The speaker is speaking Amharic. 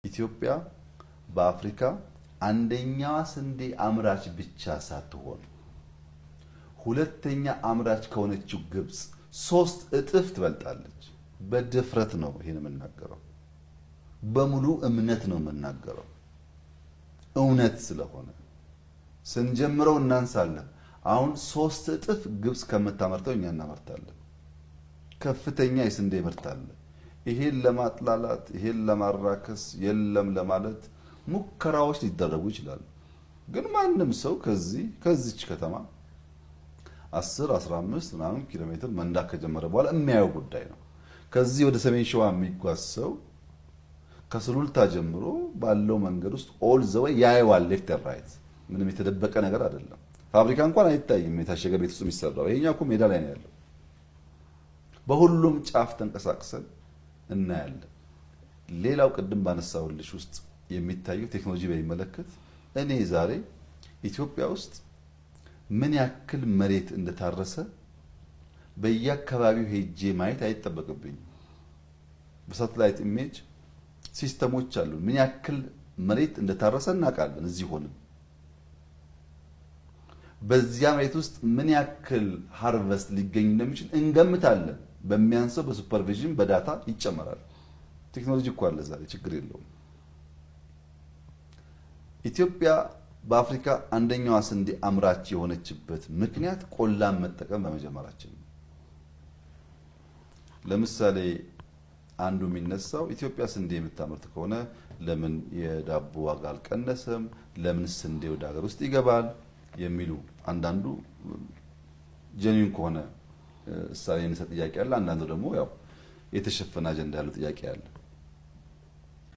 ኢትዮጵያ በአፍሪካ አንደኛዋ ስንዴ አምራች ብቻ ሳትሆን ሁለተኛ አምራች ከሆነችው ግብጽ 3 እጥፍ ትበልጣለች። በድፍረት ነው ይሄን የምናገረው፣ በሙሉ እምነት ነው የምናገረው። እውነት ስለሆነ ስንጀምረው እናንሳለን። አሁን 3 እጥፍ ግብጽ ከምታመርተው እኛ እናመርታለን። ከፍተኛ የስንዴ ምርት አለ። ይሄን ለማጥላላት ይሄን ለማራከስ የለም ለማለት ሙከራዎች ሊደረጉ ይችላሉ። ግን ማንም ሰው ከዚች ከተማ 10 15 ምናምን ኪሎ ሜትር መንዳት ከጀመረ በኋላ የሚያየው ጉዳይ ነው። ከዚህ ወደ ሰሜን ሸዋ የሚጓዝ ሰው ከሱሉልታ ጀምሮ ባለው መንገድ ውስጥ ኦል ዘ ዌይ ያየዋል። ሌፍት ኤንድ ራይት ምንም የተደበቀ ነገር አይደለም። ፋብሪካ እንኳን አይታይም የታሸገ ቤት ውስጥ የሚሰራው። ይሄኛው እኮ ሜዳ ላይ ነው ያለው። በሁሉም ጫፍ ተንቀሳቅሰን እናያለን። ሌላው ቅድም ባነሳውልሽ ውስጥ የሚታየው ቴክኖሎጂ በሚመለከት እኔ ዛሬ ኢትዮጵያ ውስጥ ምን ያክል መሬት እንደታረሰ በየአካባቢው ሄጄ ማየት አይጠበቅብኝም። በሳተላይት ኢሜጅ ሲስተሞች አሉ። ምን ያክል መሬት እንደታረሰ እናውቃለን። እዚህ ሆነን በዚያ መሬት ውስጥ ምን ያክል ሃርቨስት ሊገኝ እንደሚችል እንገምታለን። በሚያንሰው በሱፐርቪዥን በዳታ ይጨመራል። ቴክኖሎጂ እኮ አለ ዛሬ፣ ችግር የለውም። ኢትዮጵያ በአፍሪካ አንደኛዋ ስንዴ አምራች የሆነችበት ምክንያት ቆላን መጠቀም በመጀመራችን ነው። ለምሳሌ አንዱ የሚነሳው ኢትዮጵያ ስንዴ የምታመርት ከሆነ ለምን የዳቦ ዋጋ አልቀነሰም? ለምን ስንዴ ወደ ሀገር ውስጥ ይገባል? የሚሉ አንዳንዱ ጀኒን ከሆነ እሳቤ የሚሰጥ ጥያቄ አለ። አንዳንዱ ደግሞ ያው የተሸፈነ አጀንዳ ያለው ጥያቄ አለ።